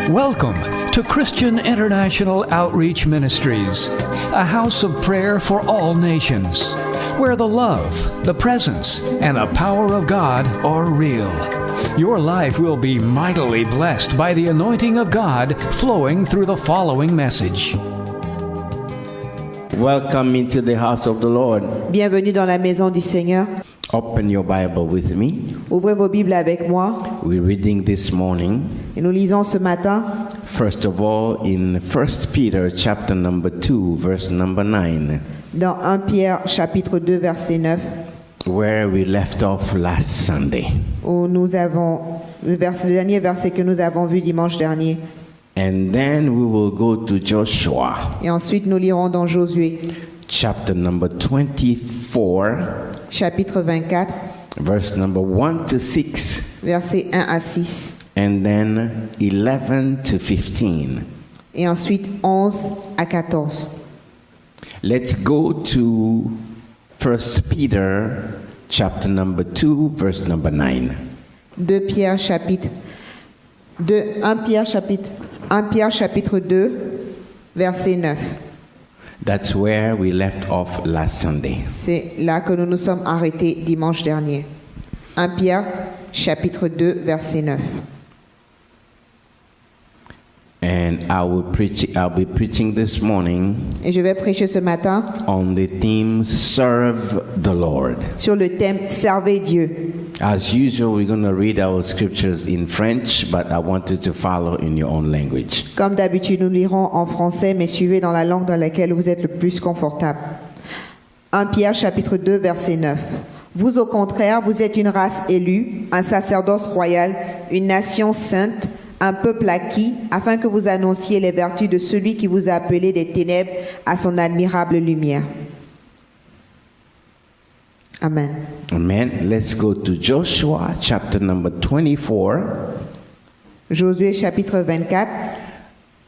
Welcome to Christian International Outreach Ministries, a house of prayer for all nations, where the love, the presence, and the power of God are real. Your life will be mightily blessed by the anointing of God flowing through the following message. Welcome into the house of the Lord. Bienvenue dans la maison du Seigneur. Open your Bible with me. Ouvrez vos Bibles avec moi. We're reading this morning. Et nous lisons ce matin. First of all, in 1 Peter chapter number 2, verse number 9. Dans 1 Pierre chapitre 2 verset 9. Where we left off last Sunday. Où nous avons le dernier verset que nous avons vu dimanche dernier. And then we will go to Joshua. Et ensuite nous lirons dans Josué. Chapter number 24. Chapitre 24. Verse number 1 to 6. Versets 1 à 6. And then 11 to 15. Et ensuite 11 à 14. Let's go to 1 Peter chapter number 2, verse number 9. 1 Pierre chapitre 2, verset 9. That's where we left off last Sunday. C'est là que nous nous sommes arrêtés dimanche dernier. 1 Pierre chapitre 2, verset 9. And I'll be preaching this morning Et je vais prêcher ce matin on the theme Serve the Lord. sur le thème Servez Dieu. As usual, we're going to read our scriptures in French, but I want you to follow in your own language. Comme d'habitude, nous lirons en français, mais suivez dans la langue dans laquelle vous êtes le plus confortable. 1 Pierre chapitre 2, verset 9. Vous, au contraire, vous êtes une race élue, un sacerdoce royal, une nation sainte, un peuple acquis, afin que vous annonciez les vertus de celui qui vous a appelé des ténèbres à son admirable lumière. Amen. Amen. Let's go to Joshua chapter number 24. Josué chapitre 24.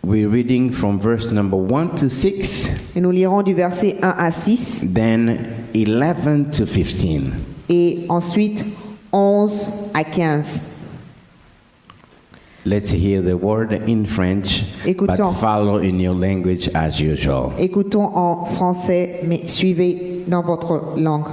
We're reading from verse number 1 to 6. Et nous lirons du verset 1 à 6. Then 11 to 15. Et ensuite 11 à 15. Let's hear the word in French, Écoutons. but follow in your language as usual. Écoutons en français, mais suivez dans votre langue.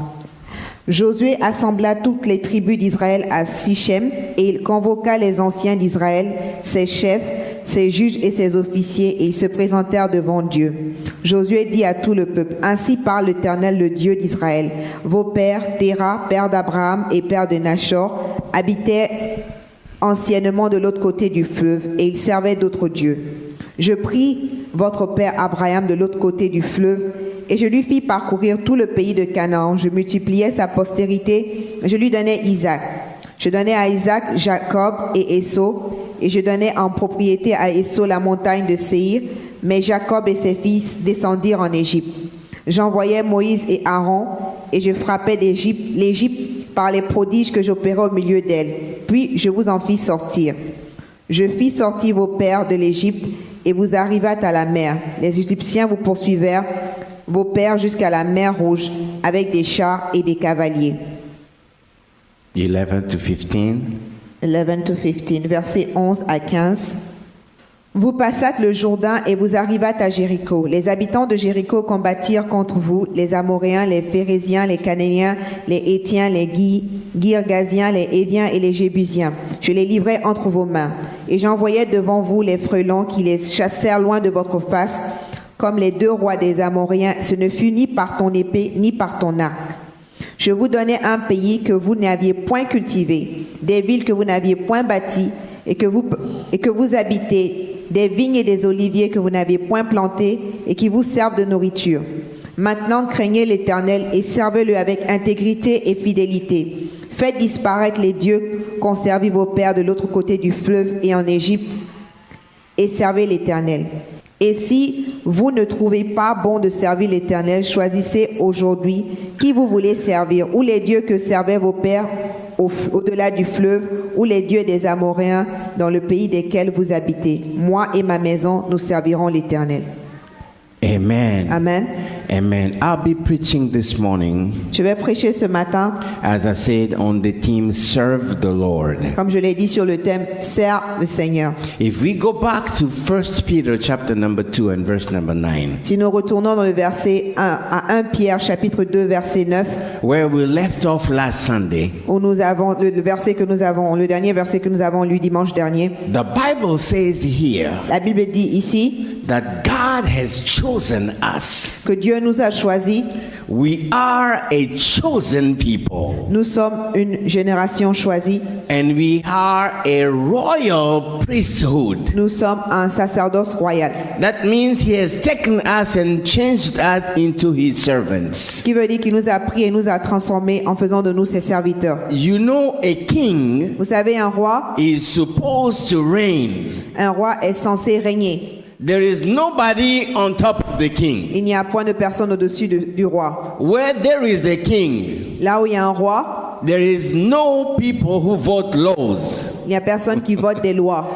Josué assembla toutes les tribus d'Israël à Sichem et il convoqua les anciens d'Israël, ses chefs, ses juges et ses officiers, et ils se présentèrent devant Dieu. Josué dit à tout le peuple, « Ainsi parle l'Éternel, le Dieu d'Israël. Vos pères, Téra, père d'Abraham et père de Nachor, habitaient anciennement de l'autre côté du fleuve, et ils servaient d'autres dieux. Je pris votre père Abraham de l'autre côté du fleuve, et je lui fis parcourir tout le pays de Canaan. Je multipliai sa postérité, je lui donnai Isaac. Je donnai à Isaac Jacob et Ésaü, et je donnai en propriété à Ésaü la montagne de Séir, mais Jacob et ses fils descendirent en Égypte. J'envoyai Moïse et Aaron, et je frappai l'Égypte par les prodiges que j'opérais au milieu d'elle. Puis je vous en fis sortir. Je fis sortir vos pères de l'Égypte, et vous arrivâtes à la mer. Les Égyptiens vous poursuivirent, vos pères, jusqu'à la mer Rouge, avec des chars et des cavaliers. 11 to 15. 11 to 15, versets 11 à 15. Vous passâtes le Jourdain et vous arrivâtes à Jéricho. Les habitants de Jéricho combattirent contre vous, les Amoréens, les Phéréziens, les Cananéens, les Hétiens, les Girgasiens, les Héviens et les Jébusiens. Je les livrai entre vos mains. Et j'envoyai devant vous les frelons qui les chassèrent loin de votre face, comme les 2 rois des Amoréens. Ce ne fut ni par ton épée, ni par ton arc. Je vous donnai un pays que vous n'aviez point cultivé, des villes que vous n'aviez point bâties, et que vous habitez, des vignes et des oliviers que vous n'aviez point plantés et qui vous servent de nourriture. Maintenant, craignez l'Éternel et servez-le avec intégrité et fidélité. Faites disparaître les dieux qu'ont servi vos pères de l'autre côté du fleuve et en Égypte, et servez l'Éternel. Et si vous ne trouvez pas bon de servir l'Éternel, choisissez aujourd'hui qui vous voulez servir, ou les dieux que servaient vos pères au-delà du fleuve, ou les dieux des Amoréens dans le pays desquels vous habitez. Moi et ma maison, nous servirons l'Éternel. Amen. Amen. Amen. I'll be preaching this morning, Je vais prêcher ce matin, as I said, on the theme Serve the Lord. comme je l'ai dit, sur le thème Sers le Seigneur. If we go back to 1 Peter chapter number 2 and verse number 9, Si nous retournons dans le verset 1 à 1 Pierre chapitre 2 verset 9, where we left off last Sunday, où nous avons le dernier verset que nous avons lu dimanche dernier, the Bible says here la Bible dit ici that God has chosen us. que Dieu nous a choisis. We are a chosen people, Nous sommes une génération choisie. and we are a royal priesthood. Nous sommes un sacerdoce royal. That means he has taken us and changed us into his Ce servants. qui veut dire qu'il nous a pris et nous a transformés en faisant de nous ses serviteurs. You know, a king Vous savez, un roi is supposed to reign. est censé régner. There is nobody on top of the king. Il n'y a point de personne au-dessus du roi. Where there is a king, Là où il y a un roi, there is no people who vote laws. il n'y a personne qui vote des lois.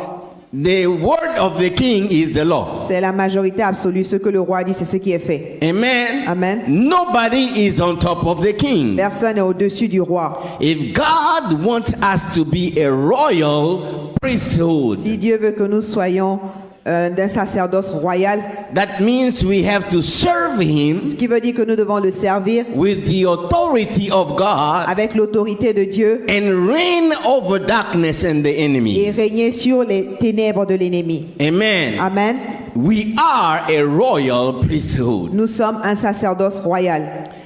The word of the king is the law. C'est la majorité absolue. Ce que le roi dit, c'est ce qui est fait. Amen. Amen. Nobody is on top of the king. Personne n'est au-dessus du roi. If God wants us to be a royal priesthood, Si Dieu veut que nous soyons d'un sacerdoce royal, that means we have to serve him ce qui veut dire que nous devons le servir with the authority of God avec l'autorité de Dieu and reign over darkness and the et enemy. régner sur les ténèbres de l'ennemi. Amen. Amen. We are a royal priesthood. Nous sommes un sacerdoce royal.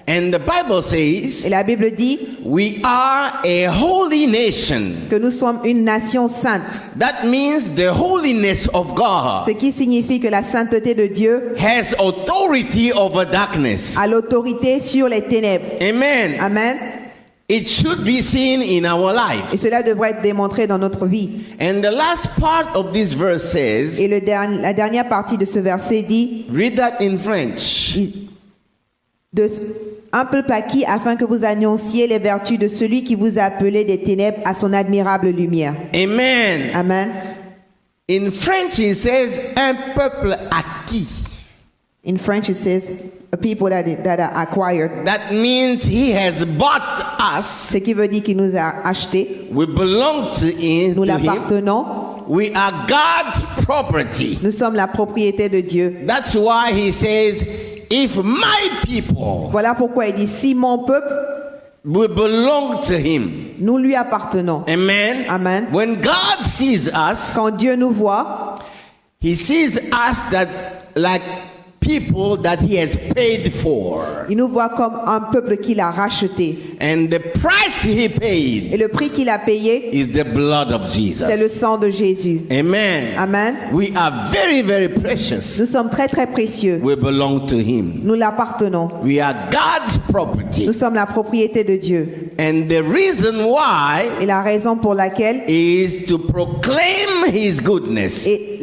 And the Bible says Et la Bible dit we are a holy nation. que nous sommes une nation sainte. That means the holiness of Ce God qui signifie que la sainteté de Dieu has authority over darkness. a l'autorité sur les ténèbres. Amen. Amen. It should be seen in our Et life. cela devrait être démontré dans notre vie. And the last part of this verse says, Et la dernière partie de ce verset dit read that in French. de un peuple acquis afin que vous annonciez les vertus de celui qui vous a appelé des ténèbres à son admirable lumière. Amen. Amen. In French, it says, un peuple acquis. In French it says a people that are acquired. That means he has bought us. Ce qui veut dire qu'il nous a achetés. We belong to him. Nous To him. l'appartenons. We are God's property. Nous sommes la propriété de Dieu. That's why he says, if my people Voilà pourquoi il dit si mon peuple, we belong to him. nous lui appartenons. Amen. Amen. When God sees us, Quand Dieu nous voit, he sees us that like people that he has paid for. il nous voit comme un peuple qu'il a racheté. And the price he paid Et le prix qu'il a payé, is the blood of c'est le Jesus. sang de Jésus. Amen. Amen. We are very, very precious. Nous sommes très très précieux. We belong to him. Nous l'appartenons. We are God's property. Nous sommes la propriété de Dieu. And the reason why Et la raison pour laquelle, is to proclaim his goodness. et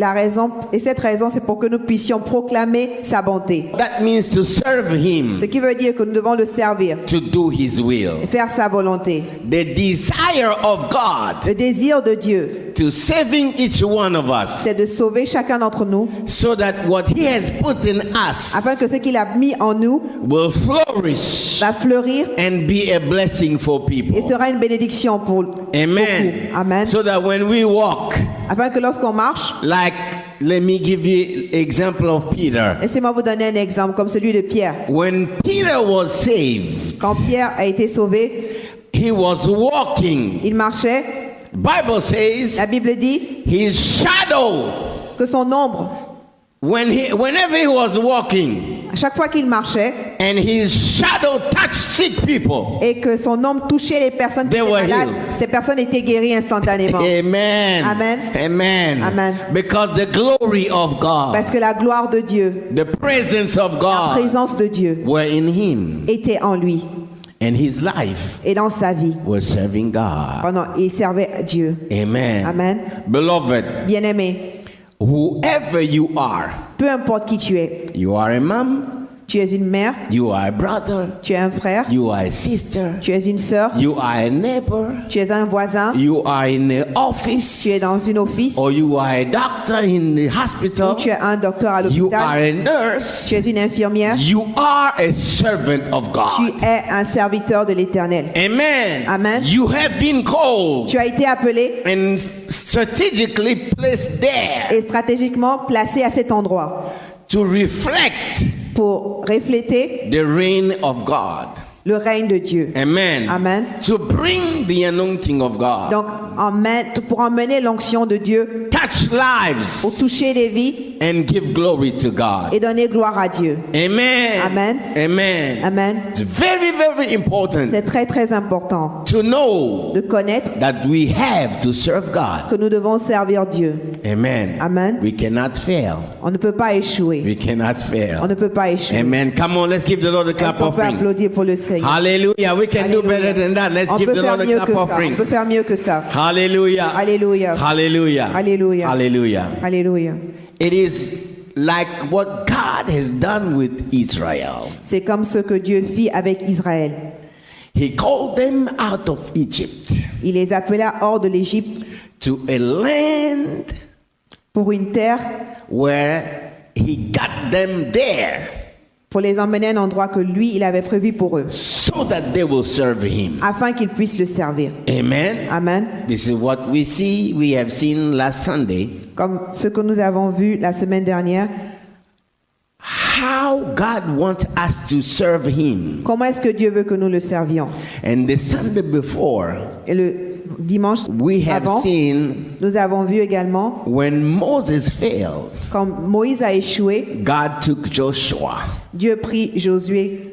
cette raison, c'est pour que nous puissions proclamer sa bonté. That means to serve him, Ce qui veut dire que nous devons le servir to do his will. et faire sa volonté. The desire of God Le désir de Dieu, to saving each one of us, c'est de sauver chacun d'entre nous, so that what he has put in us afin que ce qu'il a mis en nous will flourish va fleurir and be a blessing for et people. sera une bénédiction pour Amen. beaucoup. Amen. So that when we walk, Afin que lorsqu'on marche, like, let me give you example of Peter. laissez-moi vous donner un exemple comme celui de Pierre. When Peter was saved, Quand Pierre a été sauvé, he was walking. il marchait. Bible says La Bible dit his shadow, que son ombre, whenever he was walking, à chaque fois qu'il marchait, and his shadow touched sick people. et que son ombre touchait les personnes qui They étaient were malades, healed. ces personnes étaient guéries instantanément. Amen. Amen. Amen. Amen. Because the glory of God, Parce que la gloire de Dieu, the presence of la God présence de Dieu were in him, était en lui and his life et dans sa vie. was serving God. Il servait Dieu. Amen. Amen. Beloved, Bien-aimé, whoever you are peu importe qui tu es, a mom, Tu es une mère, You are a brother. tu es un frère, You are a sister. tu es une sœur, You are a neighbor. tu es un voisin, You are in the office. tu es dans une office, Or you are a doctor in the ou hospital. tu es un docteur à You are l'hôpital, a nurse. tu es une infirmière, You are a servant of tu God. es un serviteur de l'Éternel. Amen. Amen. You have been called Tu as été appelé and strategically placed there et stratégiquement placé à cet endroit to reflect pour refléter the reign of God. le règne de Dieu. Amen. Amen. To bring the anointing of God. Donc, pour emmener l'onction de Dieu, Touch lives pour toucher les vies and give glory to God. et donner gloire à Dieu. Amen. Amen. Amen. Amen. It's very, very important C'est très très important to know de connaître that we have to serve God. que nous devons servir Dieu. Amen. Amen. We cannot fail. On ne peut pas échouer. We cannot fail. On ne peut pas échouer. Amen. Come on, let's give the Lord a Est-ce clap qu'on peut offering. applaudir pour le Seigneur? Hallelujah. We can do Alléluia. better than that. Let's On give peut the faire Lord a mieux clap que ça. offering. On peut faire mieux que ça. Hallelujah. Alléluia. Hallelujah. Alléluia. Hallelujah. Alléluia. It is like what God has done with Israel. C'est comme ce que Dieu fit avec Israël. He called them out of Egypt Il les appela hors de l'Égypte to a land pour une terre, where he got them there pour les emmener à un endroit que lui, il avait prévu pour eux, so that they will serve him. afin qu'ils puissent le servir. Amen. Amen. This is what we have seen last Sunday. Comme ce que nous avons vu la semaine dernière, How God wants us to serve him. comment est-ce que Dieu veut que nous le servions? And the Sunday before, Et le dimanche we have avant, seen nous avons vu également, when Moses failed, quand Moïse a échoué, God took Joshua. Dieu prit Josué,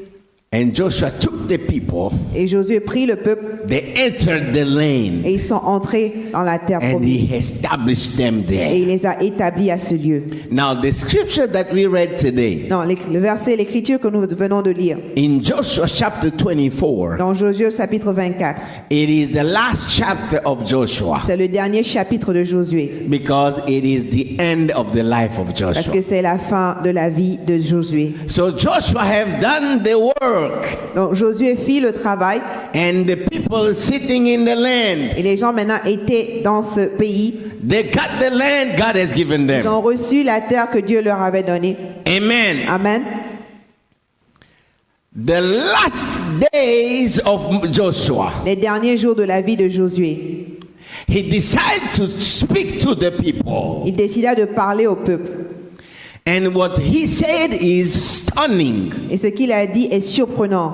And Joshua took the people. et Josué prit le peuple, They entered the land. et ils sont entrés dans la terre And promise. he established them Et there. il les a établis à ce lieu. Now, the scripture that we read today, Dans le verset, l'écriture que nous venons de lire, in Joshua chapter 24, dans Josué chapitre 24, it is the last chapter of Joshua c'est le dernier chapitre de Josué, because it is the end of the life of parce Joshua. que c'est la fin de la vie de Josué. So Joshua have done the work, Donc Josué fit le travail, and the people sitting in the land, et les gens maintenant étaient dans ce pays. they got the land God has given Ils them. ont reçu la terre que Dieu leur avait donnée. Amen. Amen. The last days of Joshua, Les derniers jours de la vie de Josué, he decided to speak to the people. il décida de parler au peuple. And what he said is stunning. Et ce qu'il a dit est surprenant.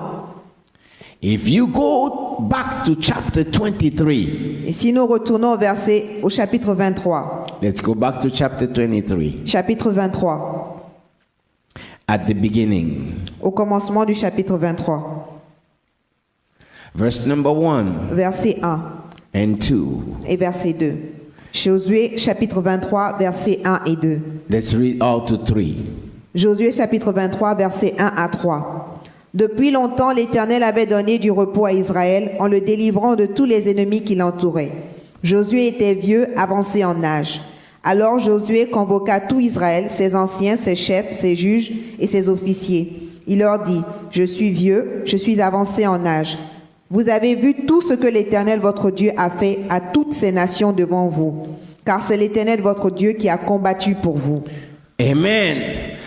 If you go back to chapter 23, Et si nous retournons au chapitre 23, let's go back to chapter 23, chapitre 23, at the beginning, au commencement du chapitre 23, verse number 1 verset 1 and 2. et verset 2. Josué chapitre 23, verset 1 et 2. Let's read all to 3. Josué chapitre 23, verset 1 à 3. Depuis longtemps, l'Éternel avait donné du repos à Israël en le délivrant de tous les ennemis qui l'entouraient. Josué était vieux, avancé en âge. Alors Josué convoqua tout Israël, ses anciens, ses chefs, ses juges et ses officiers. Il leur dit, « Je suis vieux, je suis avancé en âge. Vous avez vu tout ce que l'Éternel votre Dieu a fait à toutes ces nations devant vous, car c'est l'Éternel votre Dieu qui a combattu pour vous. » Amen.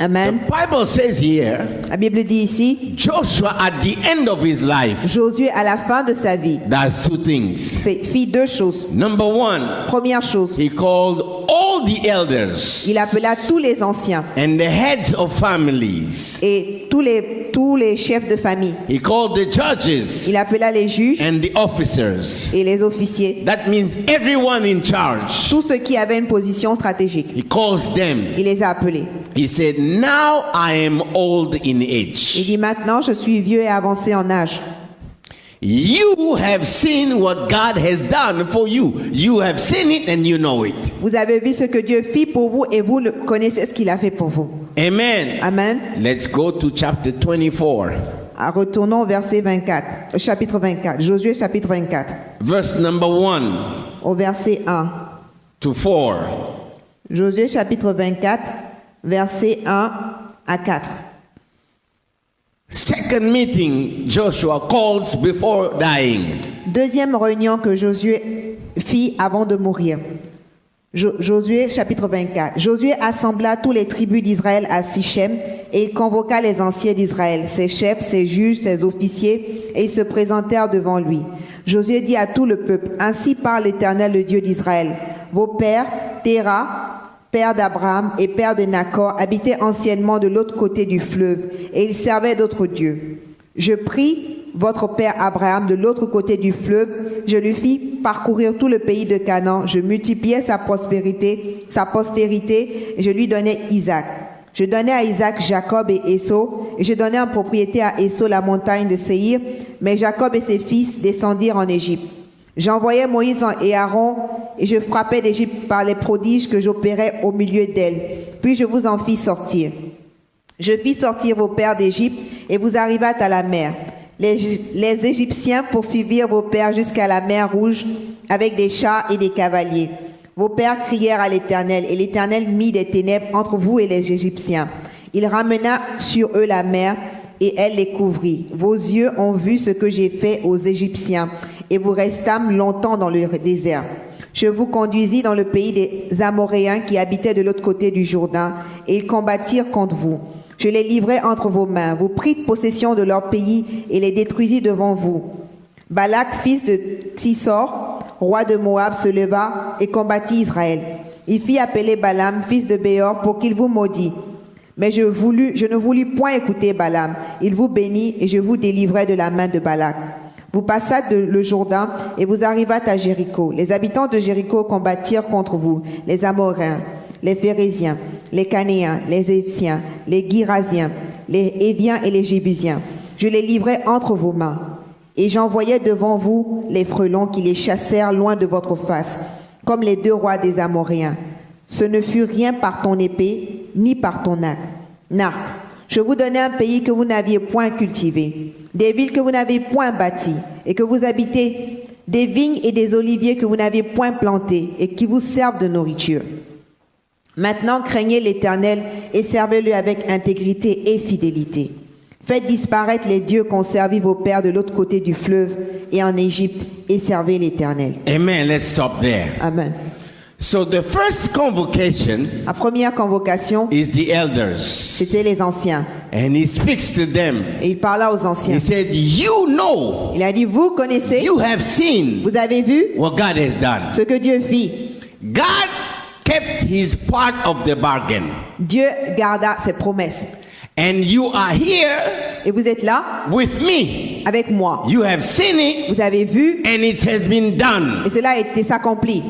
Amen. The Bible says here, La Bible dit ici, Joshua at the end of his life Josué à la fin de sa vie does two things. fit deux choses. Number 1, Première chose, he called all the elders il appela tous les anciens and the heads of families. et tous les chefs de famille. He called the judges Il appela les juges and the officers. et les officiers, That means everyone in charge. tous ceux qui avaient une position stratégique. He calls them. Il les a appelés. He said, now I am old in Il age. dit maintenant, je suis vieux et avancé en âge. You have seen what God has done for you. You have seen it and you know it. Vous avez vu ce que Dieu fit pour vous et vous connaissez ce qu'il a fait pour vous. Amen. Amen. Let's go to chapter 24, Retournons au verset 24, au chapitre 24, Josué chapitre 24, verse number 1 au verset 1. to 4. Josué chapitre 24, verset 1 à 4. Second meeting Joshua calls before dying. Deuxième réunion que Josué fit avant de mourir. Josué chapitre 24. Josué assembla tous les tribus d'Israël à Sichem et il convoqua les anciens d'Israël, ses chefs, ses juges, ses officiers, et ils se présentèrent devant lui. Josué dit à tout le peuple, « Ainsi parle l'Éternel, le Dieu d'Israël. Vos pères, Téra, père d'Abraham et père de Nacor, habitaient anciennement de l'autre côté du fleuve, et ils servaient d'autres dieux. Je pris votre père Abraham de l'autre côté du fleuve, je lui fis parcourir tout le pays de Canaan, je multipliai sa postérité, et je lui donnai Isaac. Je donnai à Isaac Jacob et Ésaü, et je donnai en propriété à Ésaü la montagne de Séhir, mais Jacob et ses fils descendirent en Égypte. J'envoyai Moïse et Aaron, et je frappais d'Égypte par les prodiges que j'opérais au milieu d'elle. Puis je vous en fis sortir. Je fis sortir vos pères d'Égypte, et vous arrivâtes à la mer. Les Égyptiens poursuivirent vos pères jusqu'à la mer Rouge, avec des chars et des cavaliers. Vos pères crièrent à l'Éternel, et l'Éternel mit des ténèbres entre vous et les Égyptiens. Il ramena sur eux la mer, et elle les couvrit. Vos yeux ont vu ce que j'ai fait aux Égyptiens, et vous restâmes longtemps dans le désert. Je vous conduisis dans le pays des Amoréens qui habitaient de l'autre côté du Jourdain, et ils combattirent contre vous. Je les livrai entre vos mains. Vous prîtes possession de leur pays et les détruisis devant vous. Balak, fils de Tsissor, roi de Moab, se leva et combattit Israël. Il fit appeler Balaam, fils de Béor, pour qu'il vous maudît. Mais je ne voulus point écouter Balaam. Il vous bénit et je vous délivrai de la main de Balak. Vous passâtes le Jourdain et vous arrivâtes à Jéricho. Les habitants de Jéricho combattirent contre vous, les Amoréens, les Phéréziens, les Canéens, les Hétiens, les Girasiens, les Héviens et les Jébusiens. Je les livrai entre vos mains. Et j'envoyai devant vous les frelons qui les chassèrent loin de votre face, comme les 2 rois des Amoréens. Ce ne fut rien par ton épée, ni par ton arc. Je vous donnai un pays que vous n'aviez point cultivé, des villes que vous n'avez point bâties, et que vous habitez, des vignes et des oliviers que vous n'avez point plantés, et qui vous servent de nourriture. Maintenant, craignez l'Éternel et servez-le avec intégrité et fidélité. Faites disparaître les dieux qu'ont servi vos pères de l'autre côté du fleuve et en Égypte et servez l'Éternel. Amen. Let's stop there. Amen. So the first convocation La première convocation, is the elders. c'était les anciens. And he speaks to them. Et il parla aux anciens. He said, you know, Il a dit, vous connaissez, you have seen vous avez vu what God has done. ce que Dieu fit. God kept his part of the bargain. Dieu garda ses promesses. And you are here Et vous êtes là with me. avec moi. You have seen it Vous avez vu and it has been done. et cela a été s'accompli.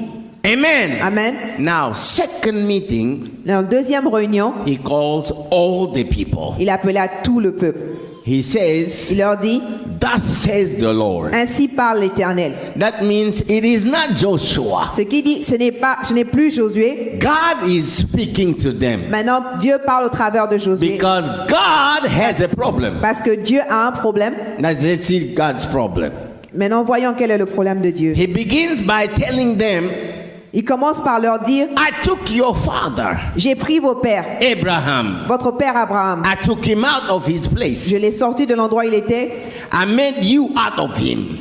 Amen. Amen. Now, second meeting, Dans la deuxième réunion, he calls all the people. il appela tout le peuple. He says, Il leur dit, thus says the Lord. ainsi parle l'Éternel. That means it is not Joshua. Ce qui dit, ce n'est plus Josué. God is speaking to them Maintenant, Dieu parle au travers de Josué. because God has a problem. Parce que Dieu a un problème. Now let's see God's problem. Maintenant, voyons quel est le problème de Dieu. He begins by telling them, Il commence par leur dire, I took your father, j'ai pris vos pères, Abraham. votre père Abraham. I took him out of his place. Je l'ai sorti de l'endroit où il était. I made you out of him.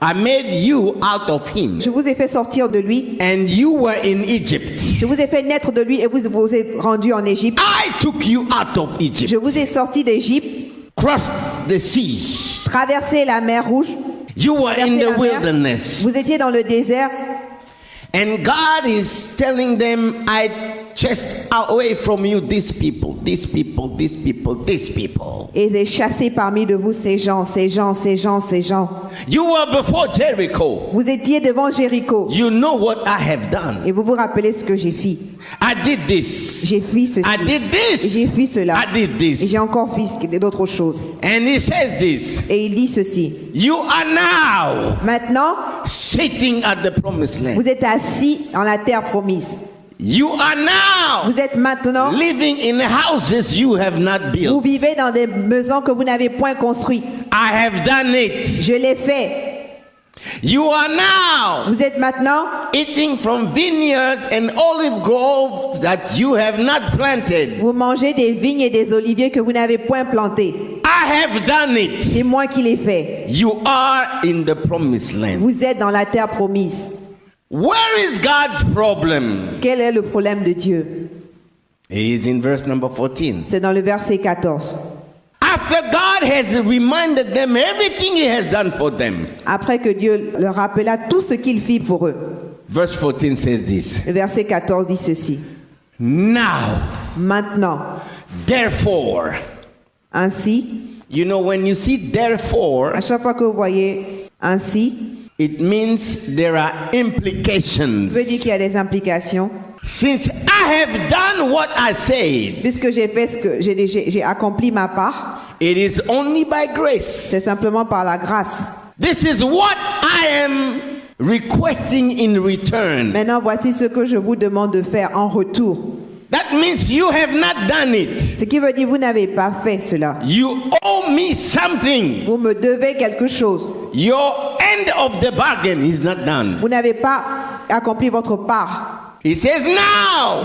I made you out of him. Je vous ai fait sortir de lui. And you were in Egypt. Je vous ai fait naître de lui et vous vous êtes rendu en Égypte. I took you out of Egypt. Je vous ai sorti d'Égypte, Crossed the sea. traversé la mer Rouge. You were in traversé the la mer. wilderness. Vous étiez dans le désert. And God is telling them, I chased away from you these people, these people, these people, these people. Et j'ai chassé parmi de vous ces gens, ces gens, ces gens, ces gens. You were before Jericho. Vous étiez devant Jéricho. You know what I have done. Et vous vous rappelez ce que j'ai fait. I did this. J'ai fait ceci. I did Et this. j'ai fait cela. I did Et this. j'ai encore fait d'autres choses. And he says this. Et il dit ceci. You are now Maintenant, sitting at the promised land. vous êtes assis en la terre promise. You are now Vous êtes maintenant, living in houses you have not vous built. vivez dans des maisons que vous n'avez point construites. I have done it. Je l'ai fait. You are now Vous êtes maintenant eating from vineyard and olive groves that you have not planted. vous mangez des vignes et des oliviers que vous n'avez point plantés. I I have done it. C'est moi qui l'ai fait. You are in the promised land. Vous êtes dans la terre promise. Where is God's problem? Quel est le problème de Dieu? He is in verse number 14. C'est dans le verset 14. After God has reminded them everything he has done for them. Après que Dieu leur rappela tout ce qu'il fit pour eux. Verse 14 says this. Le verset 14 dit ceci. Now, Maintenant, therefore. ainsi, You know, when you see therefore, à chaque fois que vous voyez ainsi, it means there are implications. ça veut dire qu'il y a des implications. Since I have done what I said, Puisque j'ai fait ce que j'ai accompli ma part, it is only by grace. c'est simplement par la grâce. This is what I am requesting in return. Maintenant, voici ce que je vous demande de faire en retour. That means you have not done it. Ce qui veut dire que vous n'avez pas fait cela. You owe me something. Vous me devez quelque chose. Your end of the bargain is not done. Vous n'avez pas accompli votre part. He says now,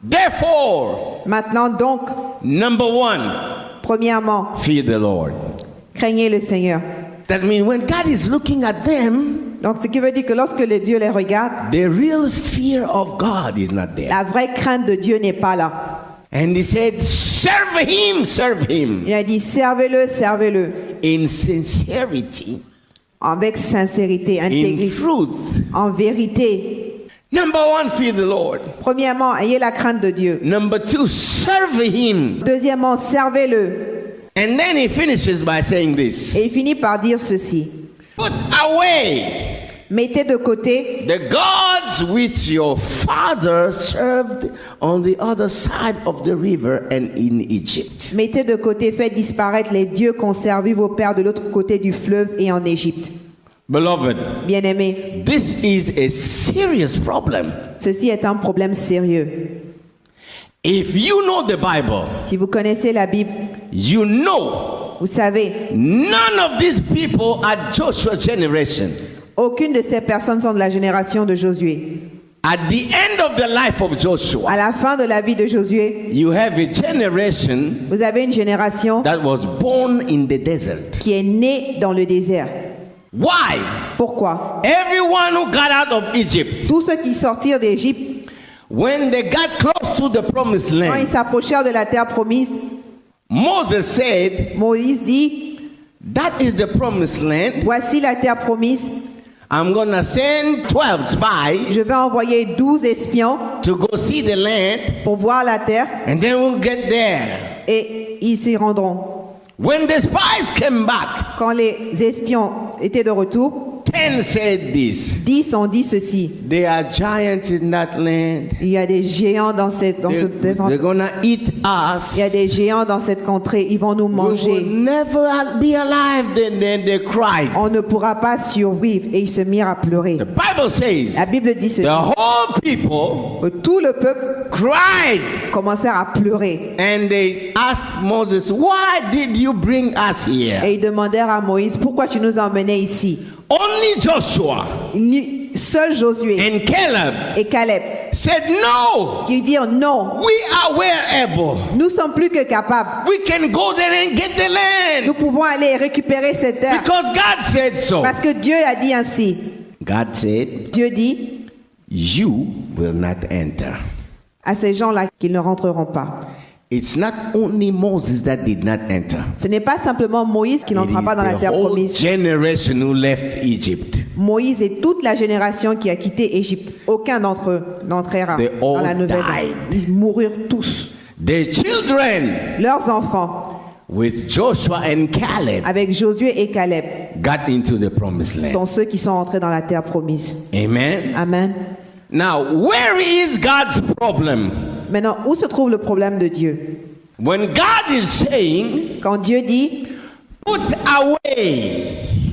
therefore, Maintenant donc, number one, premièrement, fear the Lord. craignez le Seigneur. That means when God is looking at them, Donc, ce qui veut dire que lorsque le Dieu les regarde, the real fear of God is not there. la vraie crainte de Dieu n'est pas là. And he said, serve him, serve him. Il a dit, servez-le, servez-le. In sincerity, Avec sincérité, in intégrité, truth. en vérité. Number one, fear the Lord. Premièrement, ayez la crainte de Dieu. Number two, serve him. Deuxièmement, servez-le. And then he finishes by saying this. Et il finit par dire ceci. Put away Mettez de côté the gods which your father served on the other side of the river and in Egypt. Mettez de côté, faites disparaître les dieux qu'ont servi vos pères de l'autre côté du fleuve et en Égypte. Beloved, Bien-aimés, this is a serious problem. ceci est un problème sérieux. If you know the Bible, Si vous connaissez la Bible, you know vous savez, none of these people are Joshua's generation. aucune de ces personnes sont de la génération de Josué. At the end of the life of Joshua, À la fin de la vie de Josué, you have a generation vous avez une génération that was born in the desert. qui est née dans le désert. Why? Pourquoi? Everyone who got out of Egypt, Tous ceux qui sortirent d'Égypte, when they got close to the promised quand ils land, s'approchèrent de la terre promise, Moses said, Moïse dit, that is the promised land. voici la terre promise, I'm going to send 12 spies je vais envoyer 12 espions to go see the land, pour voir la terre and then we'll get there. et ils s'y rendront. When the spies came back, Quand les espions étaient de retour, 10 said this. 10 ont dit ceci. There are giants in that land. Il y a des géants dans ce They're going to eat us. il y a des géants dans cette contrée, ils vont nous We will manger. never be alive. Then they cried. On ne pourra pas survivre. Et ils se mirent à pleurer. The Bible says La Bible dit ceci. the whole people Que tout le peuple cried, commençait à pleurer. and they asked Moses, why did you bring us here? Et ils demandèrent à Moïse, pourquoi tu nous as emmenés ici? Only Joshua Seul Josué and Caleb et Caleb said, no, qui dirent non, we are well able. nous sommes plus que capables. We can go there and get the Nous land pouvons aller récupérer cette terre. because God said so. Parce que Dieu a dit ainsi. God said, Dieu dit you will not enter. à ces gens-là qu'ils ne rentreront pas. It's not only Moses that did not enter. Ce n'est pas simplement Moïse qui It n'entrera is pas dans la the terre whole promise. generation who left Egypt. Moïse et toute la génération qui a quitté Égypte. Aucun d'entre eux n'entrera They dans la all nouvelle. died. Ils moururent tous. The children Leurs enfants, with Joshua and Caleb avec Josué et Caleb, got into the promised land. sont ceux qui sont entrés dans la terre promise. Amen. Amen. Now, where is God's problem? Maintenant, où se trouve le problème de Dieu? When God is saying, Quand Dieu dit, put away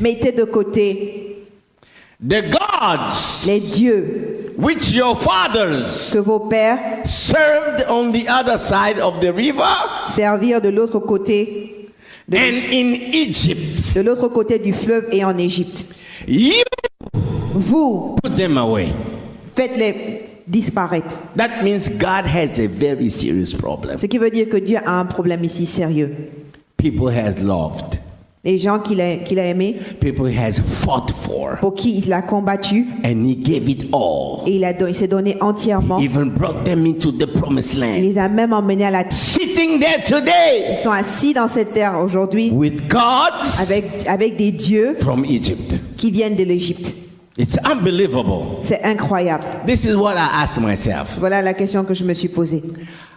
mettez de côté the gods les dieux which your fathers que vos pères served on the other side of the river servirent de l'autre côté, and in Egypt. de l'autre côté du fleuve et en Égypte. You Vous put them away. faites-les disparaître. That means God has a very serious problem. Ce qui veut dire que Dieu a un problème ici sérieux. people has loved, les gens qu'il a aimés, people has fought for, pour qui il a combattu, and he gave it all. et il s'est donné entièrement. He even brought them into the promised Il land. les a même emmenés à la terre. Sitting there today Ils sont assis dans cette terre aujourd'hui with gods avec des dieux from Egypt. qui viennent de l'Égypte. It's unbelievable. C'est incroyable. This is what I asked myself. Voilà la question que je me suis posée.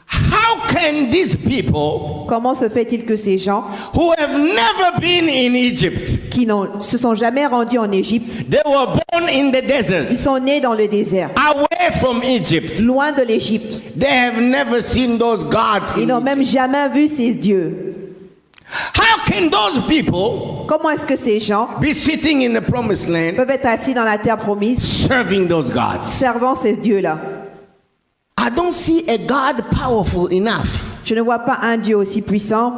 How can these people Comment se fait-il que ces gens who have never been in Egypt, qui ne se sont jamais rendus en Égypte, they were born in the desert, ils sont nés dans le désert, away from Egypt, loin de l'Égypte. they have never seen those gods. Ils n'ont même jamais vu ces dieux. How can those people Comment est-ce que ces gens be sitting in the promised land peuvent être assis dans la terre promise, serving those gods? servant ces dieux-là? I don't see a God powerful enough. Je ne vois pas un Dieu aussi puissant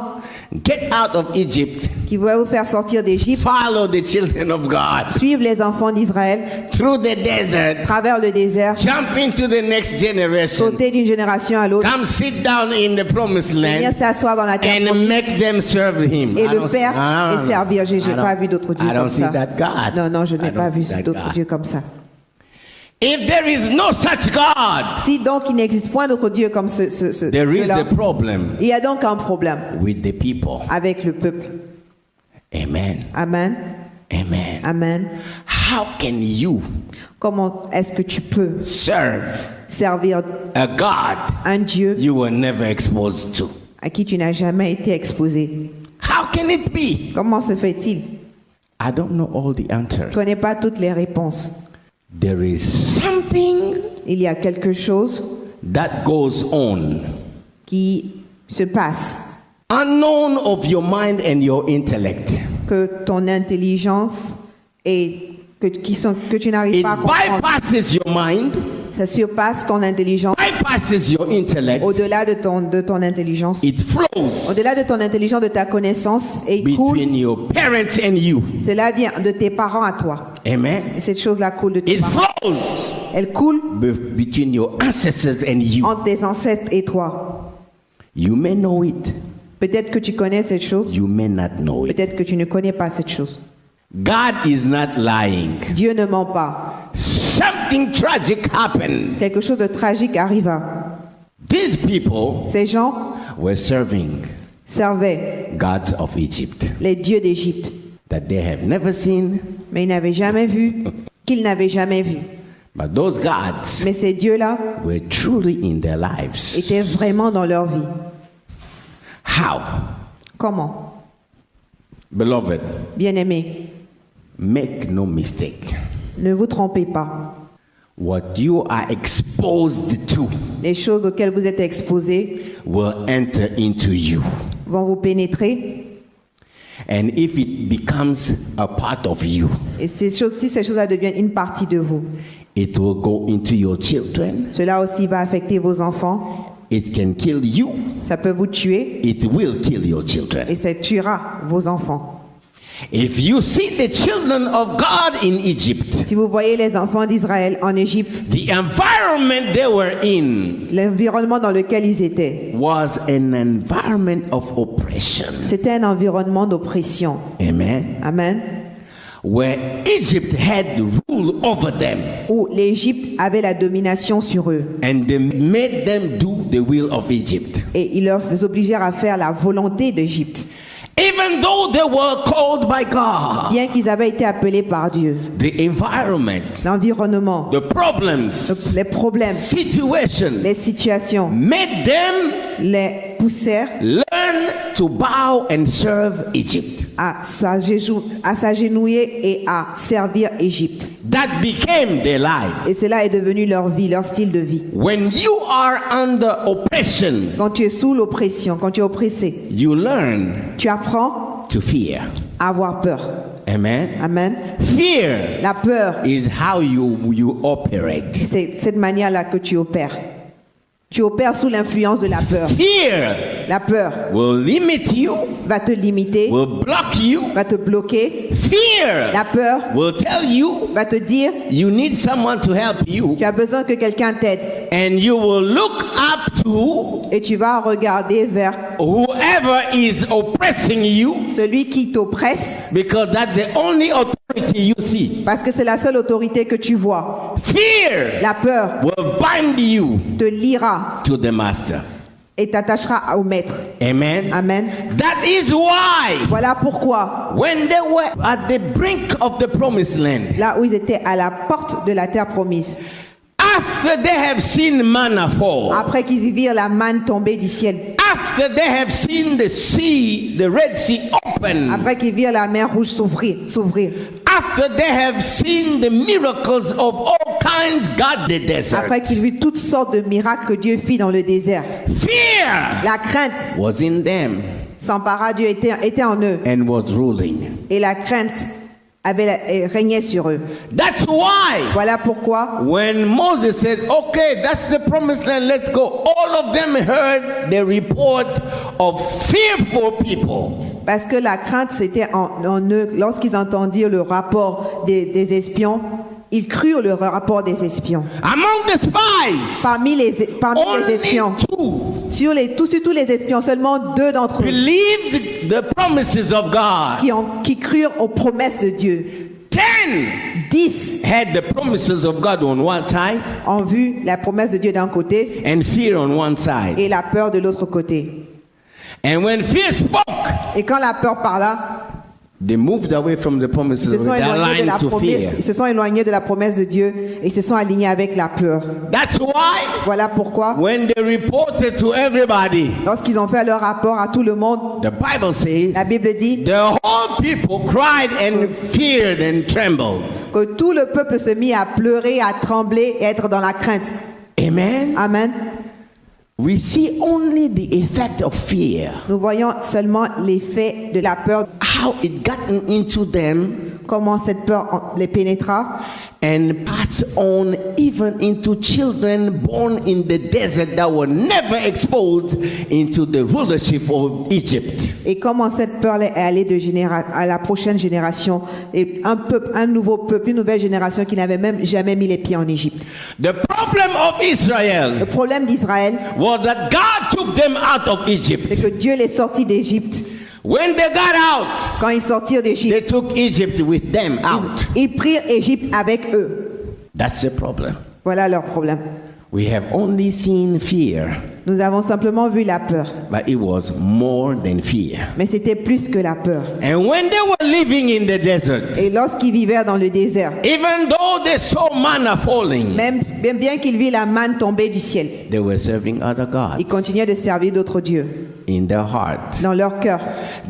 Get out of Egypt, qui va vous faire sortir d'Égypte, follow the children of God suivre les enfants d'Israël, through the desert, travers le désert, jump into the next generation, sauter d'une génération à l'autre, come sit down in the promised venir land, s'asseoir dans la terre and promise make them serve Him. et I le don't- faire I don't et servir. Je I n'ai don't- pas vu d'autres dieux I don't comme see ça. that God. Non, non, je I n'ai don't pas vu see that d'autres God. dieux comme ça. If there is no such God, Si donc il n'existe point d'autre Dieu comme ce there is Dieu-là, a problem il y a donc un problème with the people. avec le peuple. Amen. Amen. Amen. Amen. How can you Comment est-ce que tu peux serve servir a God un Dieu you were never exposed to? à qui tu n'as jamais été exposé? How can it be? Comment se fait-il? I don't know all the Je ne answers. connais pas toutes les réponses. There is something Il y a quelque chose that goes on, qui se passe, unknown of your mind and your intellect. que ton intelligence et que tu n'arrives It pas à comprendre. bypasses your mind, Ça surpasse ton intelligence. bypasses your intellect. Au-delà de ton intelligence. It flows Au-delà de ton intelligence, de ta connaissance, et il coule. between your parents and you. Cela vient de tes parents à toi. Amen. Et cette chose-là coule de tes It parents. flows Elle coule between your ancestors and you. entre tes ancêtres et toi. You may know it, Peut-être que tu connais cette chose, you may not know it. peut-être que tu ne connais pas cette chose. God is not lying. Dieu ne ment pas. Something tragic happened. Quelque chose de tragique arriva. These people Ces gens were serving servaient gods of Egypt les dieux d'Égypte, that they have never seen, mais ils n'avaient jamais vu, qu'ils n'avaient jamais vu. but those gods Mais ces dieux-là were truly in their lives. étaient vraiment dans leur vie. How? Comment? Beloved, Bien-aimés, make no mistake. ne vous trompez pas. What you are exposed to Les choses auxquelles vous êtes exposés will enter into you. vont vous pénétrer. And if it becomes a part of you, Et si ces choses-là deviennent une partie de vous, it will go into your children. cela aussi va affecter vos enfants. It can kill you. Ça peut vous tuer It will kill your children. et ça tuera vos enfants. If you see the children of God in Egypt, Si vous voyez les enfants d'Israël en Égypte, the environment they were in l'environnement dans lequel ils étaient, was an environment of oppression. c'était un environnement d'oppression. Amen. Amen. Where Egypt had rule over them Où l'Égypte avait la domination sur eux. and they made them do the will of Egypt. Et ils leur obligèrent à faire la volonté d'Égypte. Even though they were called by God, Bien qu'ils avaient été appelés par Dieu. the environment, L'environnement, the problems, les problèmes, situation les situations made them les poussèrent learn to bow and serve Egypt. à s'agenouiller et à servir Égypte. That became their life. Et cela est devenu leur vie, leur style de vie. When you are under oppression, Quand tu es sous l'oppression, quand tu es oppressé, you learn tu apprends to fear. à avoir peur. Amen. Amen. Fear La peur, is how you operate. c'est cette manière-là que tu opères. Tu opères sous l'influence de la peur. Fear La peur will limit you, va te limiter, will block you. va te bloquer. Fear La peur will tell you va te dire, you need someone to help you, tu as besoin que quelqu'un t'aide. and you will look up to who, Et tu vas regarder vers whoever is oppressing you, celui qui t'oppresse, because that's the only authority you see. parce que c'est la seule autorité que tu vois. Fear La peur will bind you te liera to the master. et t'attachera au maître. Amen. Amen. That is why Voilà pourquoi, when they were at the brink of the promised land, là où ils étaient à la porte de la terre promise, after they have seen manna fall, après qu'ils y virent la manne tomber du ciel, after they have seen the sea, the Red Sea open, après qu'ils virent la mer rouge s'ouvrir, after they have seen the miracles of all kinds God the desert, après qu'ils virent toutes sortes de miracles que Dieu fit dans le désert, fear la crainte was in them s'empara Dieu, était en eux, and was ruling. et la crainte régnait sur eux. That's why Voilà pourquoi, when Moses said, okay, that's the promised land, let's go, all of them heard the report of fearful people. parce que la crainte c'était en eux, lorsqu'ils entendirent le rapport des espions, ils crurent le rapport des espions. Among the spies, Parmi les only espions, two sur tous les espions, seulement 2 d'entre eux believed the promises of God. qui crurent aux promesses de Dieu. 10 10 had the promises of God on one side ont vu la promesse de Dieu d'un côté and fear on one side. et la peur de l'autre côté. And when fear spoke, Et quand la peur parla, they moved away from the promises ils se of sont God. They éloignés de la aligned to promesse, fear. ils se sont éloignés de la promesse de Dieu et ils se sont alignés avec la peur. That's why Voilà pourquoi, when they reported to everybody, lorsqu'ils ont fait leur rapport à tout le monde, the Bible says la Bible dit the whole people cried and feared and trembled. que tout le peuple se mit à pleurer, à trembler et à être dans la crainte. Amen. Amen. We see only the effect of fear, Nous voyons seulement l'effet de la peur, how it gotten into them comment cette peur les pénétra and passed on even into children born in the desert that were never exposed into the rulership of Egypt. et comment cette peur est allée à la prochaine génération et un nouveau peuple, une nouvelle génération qui n'avait même jamais mis les pieds en Égypte. The problem of Le Israel problème d'Israël, was that God took them out of c'est Egypt. que Dieu les sortit d'Égypte. When they got out, Quand ils sortirent d'Égypte, they took Egypt with them out. ils prirent Égypte avec eux. That's the problem. Voilà leur problème. We have only seen fear, Nous avons simplement vu la peur, but it was more than fear. mais c'était plus que la peur. And when they were living in the desert, Et lorsqu'ils vivaient dans le désert, even though they saw manna falling, même bien qu'ils vissent la manne tomber du ciel, they were serving other ils gods continuaient de servir d'autres dieux in their heart. dans leur cœur.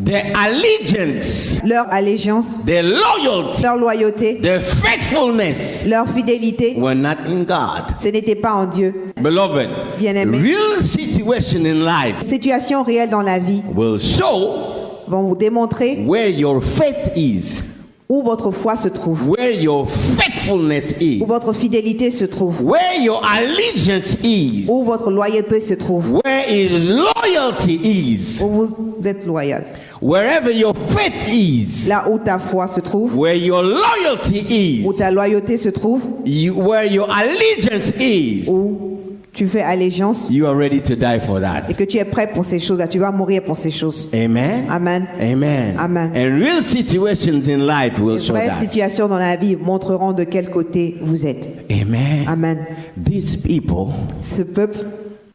Their allegiance, Leur allégeance, their loyalty, leur loyauté, their faithfulness leur fidélité, were not in God. ce n'était pas en Dieu. Beloved, Bien-aimés. real situation in life Situations réelles dans la vie will show vont vous démontrer where your faith is, où votre foi se trouve, where your faithfulness is, où votre fidélité se trouve, where your allegiance is, où votre loyauté se trouve, where his loyalty is, où vous êtes loyal. wherever your faith is, Là où ta foi se trouve, where your loyalty où is, ta loyauté se trouve, where your allegiance is, où tu fais allégeance you are ready to die for that. et que tu es prêt pour ces choses-là, tu vas mourir pour ces choses. Amen. Amen. Amen. Amen. And real situations in life will Les show vraies that. situations dans la vie montreront de quel côté vous êtes. Amen. Amen. These people Ce peuple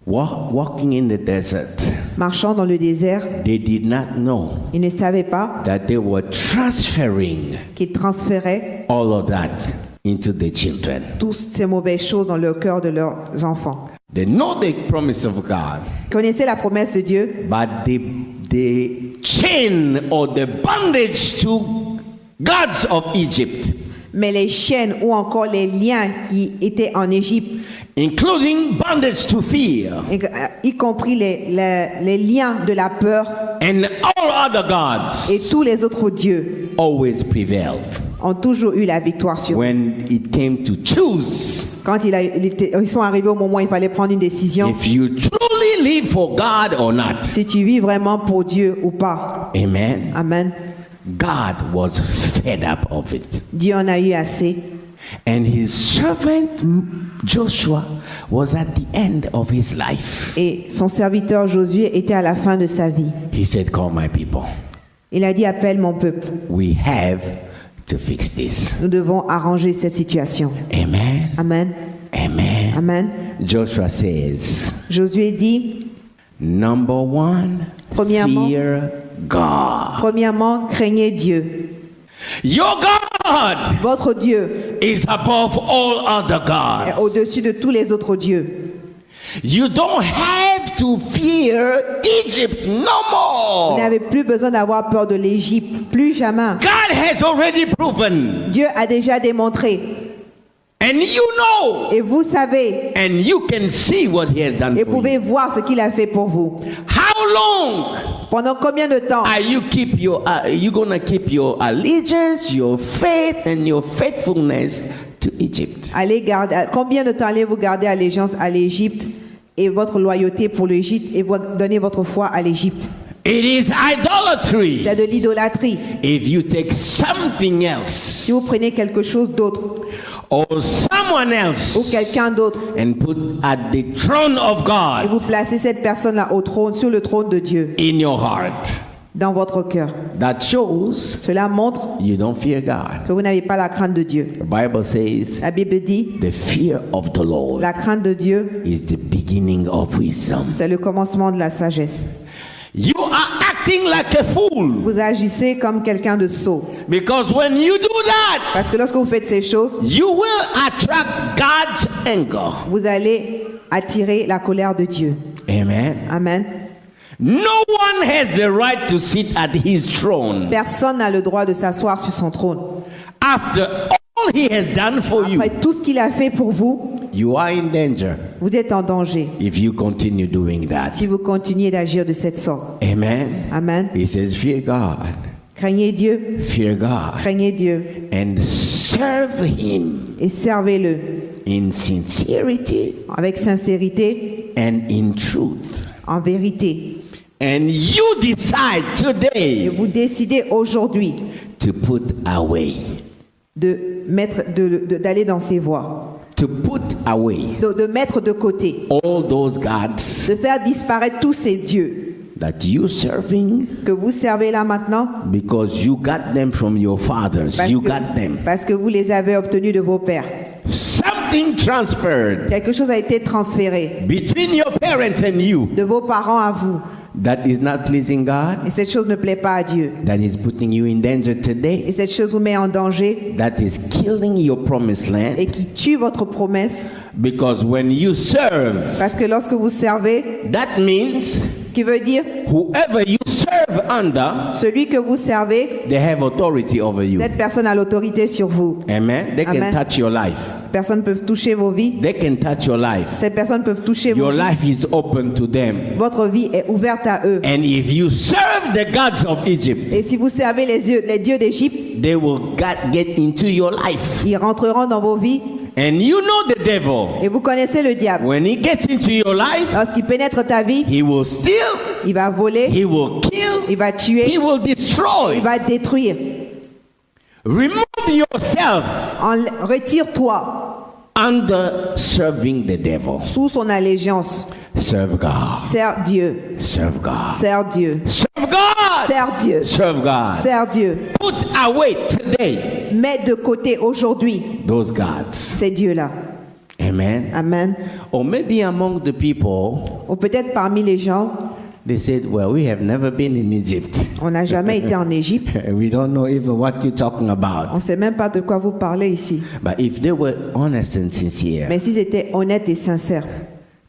walking in the desert, marchant dans le désert, they did not know ils ne savaient pas that they were transferring qu'ils transféraient all of that into the children. toutes ces mauvaises choses dans le cœur de leurs enfants. They know the promise of God, Ils connaissaient la promesse de Dieu, but the chain or the bondage to gods of Egypt, mais les chaînes ou encore les liens qui étaient en Égypte, including bondage to fear y compris les liens de la peur and all other gods, et tous les autres dieux, always prevailed ont toujours eu la victoire sur eux. when it came to choose Quand ils sont arrivés au moment où il fallait prendre une décision, if you truly live for God or not. si tu vis vraiment pour Dieu ou pas. Amen. Amen. God was fed up of it. Dieu en a eu assez. And his servant Joshua was at the end of his life. Et son serviteur Josué était à la fin de sa vie. He said, call my people. Il a dit, appelle mon peuple. We have to fix this. Nous devons arranger cette situation. Amen. Amen. Amen. Amen. Joshua says, Josué dit, number one, Premièrement- fear God. premièrement, craignez Dieu. Your God Votre Dieu is above all other est gods. au-dessus de tous les autres dieux. You don't have to fear Egypt no Vous more. n'avez plus besoin d'avoir peur de l'Égypte, plus jamais. God has already proven. Dieu a déjà démontré. And you know. Et vous savez, And you can see what he has done et for pouvez you. voir ce qu'il a fait pour vous. How long Pendant combien de temps are you gonna keep your allegiance, your faith, and your faithfulness to Egypt? Combien de temps allez-vous garder allégeance à l'Égypte et votre loyauté pour l'Égypte et donner votre foi à l'Égypte? It is idolatry C'est de l'idolâtrie. if you take something Si else vous prenez quelque chose d'autre or someone ou else quelqu'un d'autre and put at the throne of et God vous placez cette personne-là au trône, sur le trône de Dieu, in your heart. dans votre cœur. That shows Cela montre you don't fear God. que vous n'avez pas la crainte de Dieu. The Bible says La Bible dit, the fear of the Lord la crainte de Dieu, is the beginning of wisdom. c'est le commencement de la sagesse. You are acting like a fool Vous agissez comme quelqu'un de sot. because when you do that, Parce que lorsque vous faites ces choses, you will attract God's anger. vous allez attirer la colère de Dieu. Amen. Amen. No one has the right to sit at his throne Personne n'a le droit de s'asseoir sur son trône. after all he has done for you. Après tout ce qu'il a fait pour vous, You are in danger vous êtes en danger if you continue doing that. si vous continuez d'agir de cette sorte. Amen. Amen. He says, fear God, Craignez Dieu, fear God, craignez Dieu and serve him et servez-le in sincerity avec sincérité, and in truth. en vérité. And you decide Et today vous décidez aujourd'hui to put away, d'aller dans ses voies, to put away de mettre de côté, all those gods de faire disparaître tous ces dieux that you serving que vous servez là maintenant because you got them from your fathers. You got them. parce que vous les avez obtenus de vos pères. Something transferred Quelque chose a été transféré between your parents and you de vos parents à vous. that is not pleasing God, Et cette chose ne plaît pas à Dieu. that is putting you in danger Et today, cette chose vous met en danger that is killing your promised land. et qui tue votre promesse. Because when you serve, Parce que lorsque vous servez, that means qui veut dire whoever you serve under, celui que vous servez, they have authority over you. cette personne a l'autorité sur vous. Amen. They can Amen. touch your life. Personne ne peut toucher vos vies. They can touch your life. Cette personne peut toucher vos Your vies. life is open to them. Votre vie est ouverte à eux. And if you serve the gods of Egypt, Et si vous servez les dieux d'Égypte, they will get into your life. ils rentreront dans vos vies. And you know the devil. Et vous connaissez le diable. When he gets into your life, Lorsqu'il pénètre ta vie, he will steal, il va voler, he will kill, il va he tuer, will destroy. il va détruire. Remove yourself Retire-toi under serving the devil. sous son allégeance. Serve God. Sers Dieu. Serve God. Sers Dieu. Serve God. Sers Dieu. Serve God. Sers Dieu. Put away today Mets de côté aujourd'hui those gods. ces dieux-là. Amen. Amen. Or maybe among the people, Ou peut-être parmi les gens, they said, well, we have never been in Egypt. on n'a jamais été en Égypte. We don't know even what you're talking On about. ne sait même pas de quoi vous parlez ici. But if they were honest and sincere, Mais s'ils étaient honnêtes et sincères,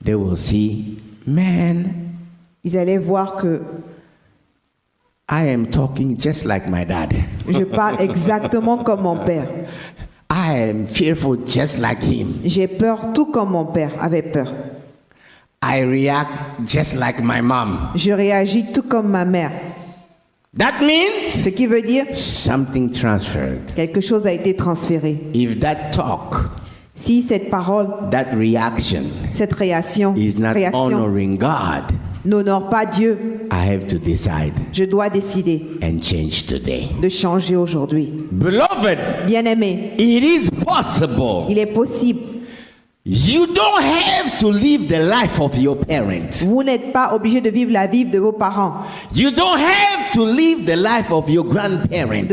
they will see, man, ils allaient voir que I am talking just like my dad. je parle exactement comme mon père. I am fearful just like him. J'ai peur tout comme mon père avait peur. I react just like my mom. Je réagis tout comme ma mère. That means Ce qui veut dire something transferred. quelque chose a été transféré. If that talk, Si cette parole, that reaction cette réaction is not honoring God, n'honore pas Dieu, I have to decide je dois décider and change today. de changer aujourd'hui. Beloved, Bien-aimé, it is possible. Il est possible. You don't have to live the life of your parents. Vous n'êtes pas obligé de vivre la vie de vos parents. You don't have to live the life of your grandparents.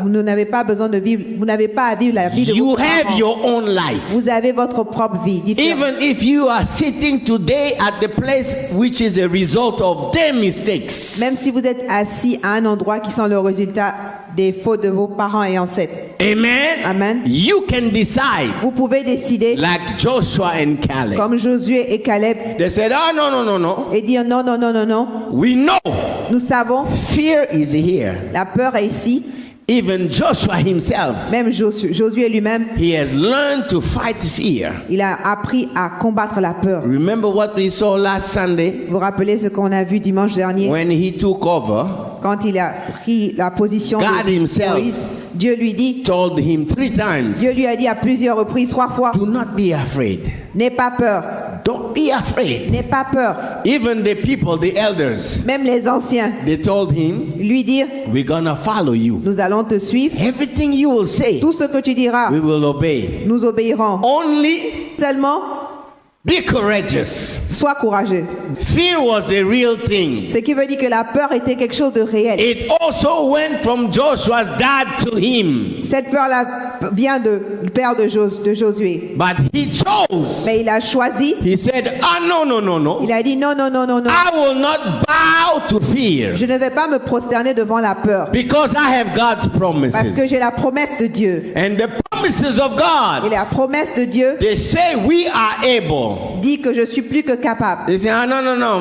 Vous n'avez pas besoin de vivre. Vous n'avez pas à vivre la vie de vos You parents. have your own life. Vous avez votre propre vie. différente. Even if you are sitting today at the place which is a result of their mistakes. Même si vous êtes assis à un endroit qui sont le résultat des fautes de vos parents et ancêtres. Amen. Amen. You can decide. Vous pouvez décider, Like Joshua and Caleb. comme Josué et Caleb, They said, oh, no. et dire non, non, non, non, non. We know Nous savons, fear is here. la peur est ici. Even Joshua himself, Même Josué lui-même, he has learned to fight fear. il a appris à combattre la peur. Remember what we saw last Sunday Vous vous rappelez ce qu'on a vu dimanche dernier, when he took over, quand il a pris la position God de himself Moïse. Dieu lui dit, told him 3 times, Dieu lui a dit à plusieurs reprises, 3 fois, do not be afraid. n'aie pas peur, Don't be afraid. n'aie pas peur. Even the people, the elders, Même les anciens they told him, lui dirent, we're gonna follow you. nous allons te suivre. Everything you will say, Tout ce que tu diras, we will obey. nous obéirons. Only Seulement, be courageous. sois courageux. Fear was a real thing. Ce qui veut dire que la peur était quelque chose de réel. It also went from Joshua's dad to him. Cette peur-là vient du père de Josué. But he chose. Mais il a choisi, He said, no. il a dit non, non, non, non, non. I will not bow to fear Je ne vais pas me prosterner devant la peur. because I have God's Parce que promises. j'ai la promesse de Dieu. And the promises of Et God, la promesse de Dieu they say we are able. dit que je suis plus que capable. They say, no.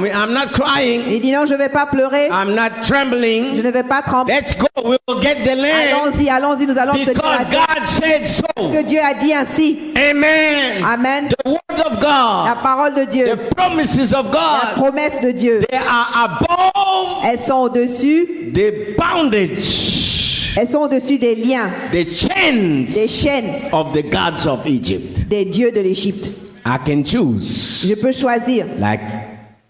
I'm not crying. Il dit non, je ne vais pas pleurer. I'm not Je trembling. ne vais pas trembler. Let's go. We will get the land Allons-y, allons-y, nous allons tenir because la terre. God said so. Que Dieu a dit ainsi. Amen. Amen. The word of La God, parole de Dieu, the promises of la God, promesse de Dieu, they are above elles sont au-dessus, the bondage, elles sont au-dessus des liens, the chains des chaînes of the gods of Egypt. des dieux de l'Égypte. I can choose Je peux choisir like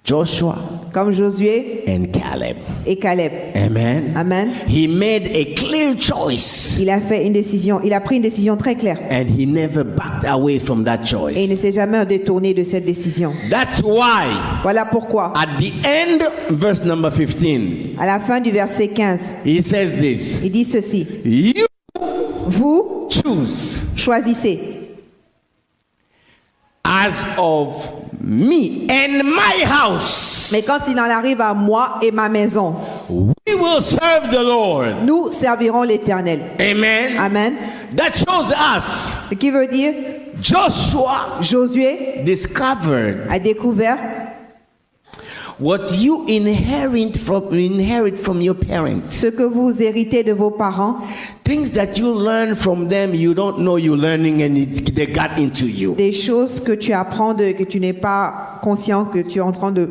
Joshua comme Josué and Caleb. et Caleb. Amen. Amen. He made a clear choice Il a pris une décision très claire and he never backed away from that et il ne choice. s'est jamais détourné de cette décision. That's why Voilà pourquoi, at the end, verse number 15, à la fin du verset 15, he says this, il dit ceci. you Vous choose choisissez as of me and my house. Mais quand il en arrive à moi et ma maison, We will serve the Lord. nous servirons l'Éternel. Amen. Amen. That shows us Ce qui veut dire, Joshua Josué discovered a découvert what you inherit from your parents. ce que vous héritez de vos parents, Things that you learn from them, you don't know you're learning, and they got into you. des choses que tu apprends, que tu n'es pas conscient que tu es en train de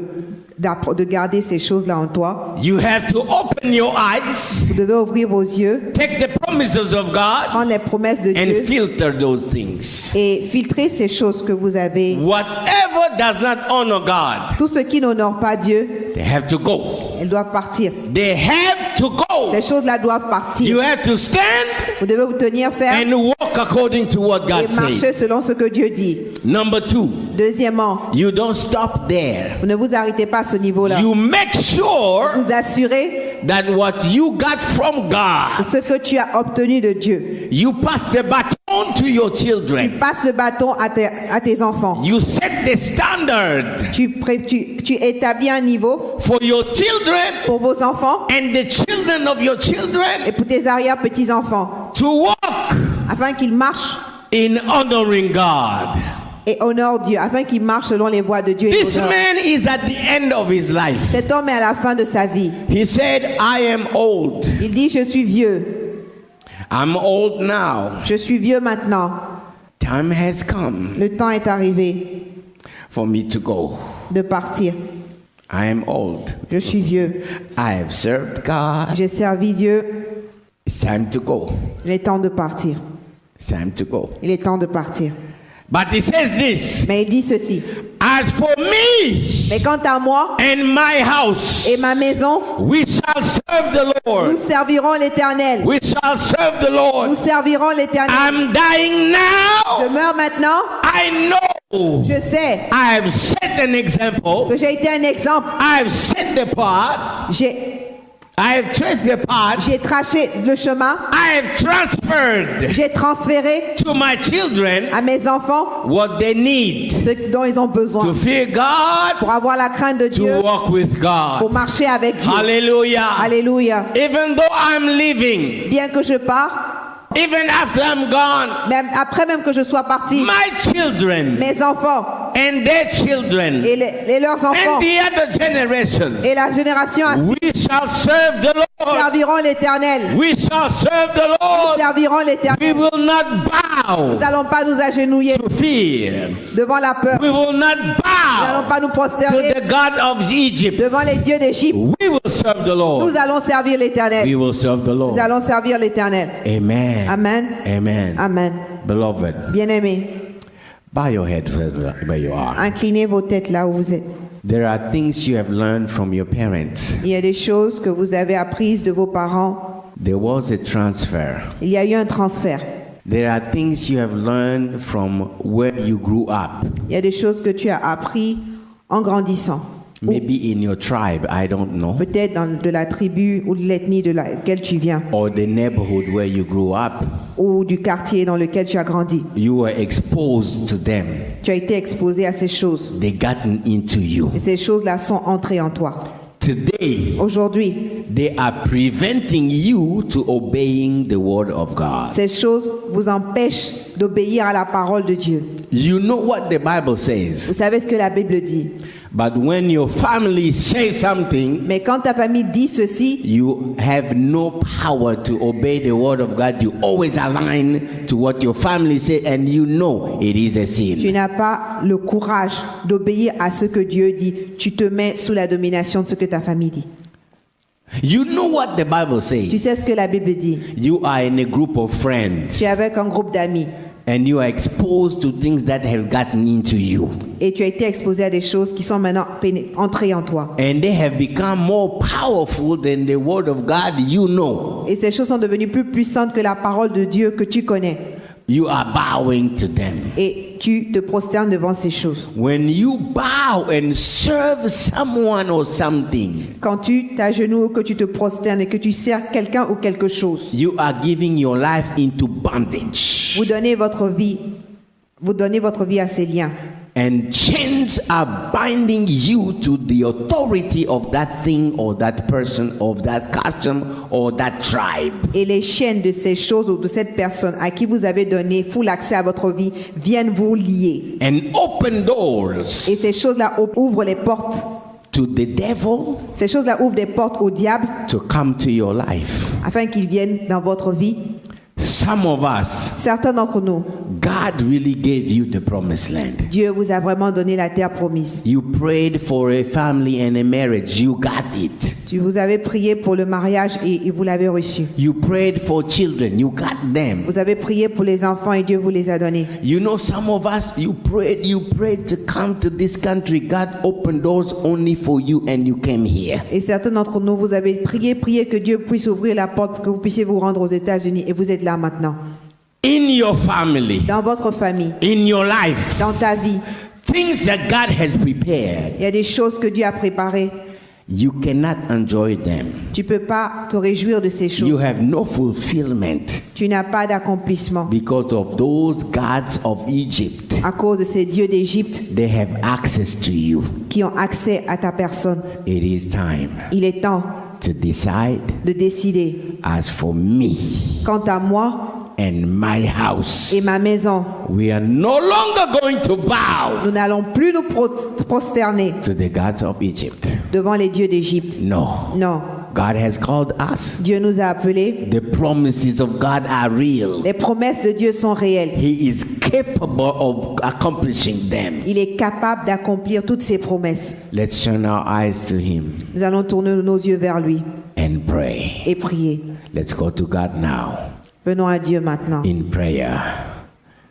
garder ces choses-là en toi. You have to open your eyes, Vous devez ouvrir vos yeux, take the promises of God, prendre les promesses de and Dieu filter those things. et filtrer ces choses que vous avez. Whatever does not honor God, Tout ce qui n'honore pas Dieu, they have to go. elles doivent partir. They have to go. Ces choses-là doivent partir. You have to stand Vous devez vous tenir ferme and walk according to what God et marcher says. selon ce que Dieu dit. Number 2, Deuxièmement, you don't stop there. vous ne vous arrêtez pas à ce niveau-là. You make sure Vous assurez that what you got from God, ce que tu as obtenu de Dieu. you pass the baton to your Tu children. passes le bâton à tes enfants. You set the standard Tu établis un niveau for your children pour vos enfants and the children of your children et pour tes arrière-petits-enfants, to walk afin qu'ils marchent in honoring God. et honorent Dieu, afin qu'ils marchent selon les voies de Dieu. Et This l'honneur. man is at the end of his life. Cet homme est à la fin de sa vie. He said, I am old. Il dit, je suis vieux. I'm old now. Je suis vieux maintenant. Time has come Le temps est arrivé for me to go. de partir. I am old. Je suis vieux. I have served God. J'ai servi Dieu. It's time to go. Il est temps de partir. It's time to go. Il est temps de partir. But he says this, Mais il dit ceci. as for me Mais quant à moi and my house, et ma maison, we shall serve the nous Lord. servirons l'Éternel. We shall serve the Nous Lord. servirons l'Éternel. I'm dying Je now. meurs maintenant. I know. Je sais I have set an example. que j'ai été un exemple. I have set the path. I have traced the path. J'ai tracé le chemin. I have transferred J'ai transféré to my children à mes enfants what they need ce dont ils ont to besoin fear God, pour avoir la crainte de Dieu, to walk with pour God. marcher avec Dieu. Hallelujah. Alléluia. Even though I'm living, Bien que je pars, even after I'm gone, même après même que je sois parti, my children mes enfants and their children et leurs enfants and the other generation, et la génération à we shall serve the Lord. serviront l'Éternel. We shall serve the Nous Lord. servirons We l'Éternel. will not bow Nous n'allons pas nous agenouiller to fear. devant la peur. We will not Nous n'allons bow pas nous to prosterner the God of Egypt. devant les dieux d'Égypte. We will serve the Lord. Nous allons servir We l'Éternel. will serve the Nous Lord. allons servir l'Éternel. Amen. Amen. Amen. Amen. Beloved, Bien-aimés, bow your head where you are. inclinez vos têtes là où vous êtes. There are things you have learned from your parents. Il y a des choses que vous avez apprises de vos parents. There was a transfer. Il y a eu un transfert. There are things you have learned from where you grew up. Il y a des choses que tu as appris en grandissant. Maybe in your tribe, I don't know. Peut-être de la tribu ou de l'ethnie de laquelle tu viens, Or the neighborhood where you grew up. ou du quartier dans lequel tu as grandi. You were exposed to them. Tu as été exposé à ces choses. They gotten into you. Et ces choses-là sont entrées en toi. Today, Aujourd'hui, they are preventing you to obeying the word of God. ces choses vous empêchent d'obéir à la parole de Dieu. You know what the Bible says. Vous savez ce que la Bible dit. But when your family says something, Mais quand ta famille dit ceci, you have no power to obey the word of God. You always align to what your family says, and you know it is a tu sin. n'as pas le courage d'obéir à ce que Dieu dit. Tu te mets sous la domination de ce que ta famille dit. You know what the Bible Tu says. sais ce que la Bible dit. You are in a group of friends, Tu es avec un groupe d'amis and you are exposed to things that have gotten into you, et tu as été exposé à des choses qui sont maintenant entrées en toi. and they have become more powerful than the word of God you know. Et ces choses sont devenues plus puissantes que la parole de Dieu que tu connais. You are bowing to them. Et tu te prosternes devant ces choses. When you bow and serve someone or something, Quand tu t'agenouilles, que tu te prosternes et que tu sers quelqu'un ou quelque chose, you are giving your life into bondage. vous donnez votre vie à ces liens. And chains are binding you to the authority of that thing or that person or that custom or that tribe. Et les chaînes de ces choses ou de cette personne à qui vous avez donné full accès à votre vie viennent vous lier. And open doors Et ces choses-là ouvrent les portes. to the devil Ces choses-là ouvrent des portes au diable to come to your life. afin qu'il vienne dans votre vie. Some of us, Certains d'entre nous, God really gave you the promised land. Dieu vous a vraiment donné la terre promise. You prayed for a family and a marriage, you got it. Vous avez prié pour le mariage et vous l'avez reçu. You prayed for children, you got them. Vous avez prié pour les enfants et Dieu vous les a donnés. You know, some of us, you prayed to come to this country. God opened doors only for you and you came here. Et certains d'entre nous, vous avez prié que Dieu puisse ouvrir la porte pour que vous puissiez vous rendre aux États-Unis et vous êtes là maintenant. In your family, Dans votre famille, in your life, dans ta vie, things that God has prepared, il y a des choses que Dieu a préparées. you cannot enjoy them. Tu ne peux pas te réjouir de ces You choses. have no fulfillment Tu n'as pas d'accomplissement. because of those gods of Egypt. À cause de ces dieux d'Égypte They have access to you. qui ont accès à ta personne. It is time Il est temps to decide. de décider. As for me Quant à moi and my house, et ma maison, we are no longer going to bow nous n'allons plus nous prosterner to the gods of Egypt. devant les dieux d'Égypte. No. Non. God has called us. Dieu nous a appelés. The promises of God are real. Les promesses de Dieu sont réelles. He is capable of accomplishing them. Il est capable d'accomplir toutes ses promesses. Let's turn our eyes to Him Nous allons tourner nos yeux vers lui and pray. et prier. Let's go to God now Venons à Dieu maintenant in prayer.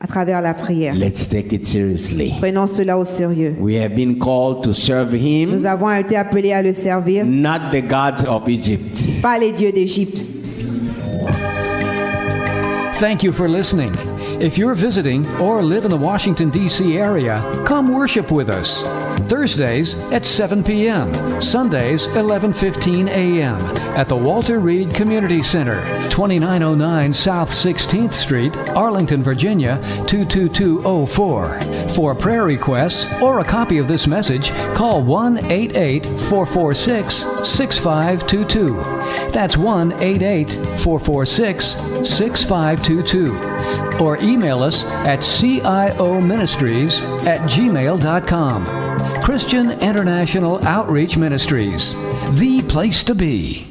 à travers la prière. Let's take it seriously. Prenons cela au sérieux. We have been called to serve Nous him, avons été appelés à le servir, not the gods of Egypt. pas les dieux d'Égypte. Thank you for listening. If you're visiting or live in the Washington, D.C. area, come worship with us. Thursdays at 7 p.m., Sundays 11:15 a.m. at the Walter Reed Community Center, 2909 South 16th Street, Arlington, Virginia 22204. For prayer requests or a copy of this message, call 1-88-446-6522. That's 1-88-446-6522. Or email us at cioministries@gmail.com. Christian International Outreach Ministries, the place to be.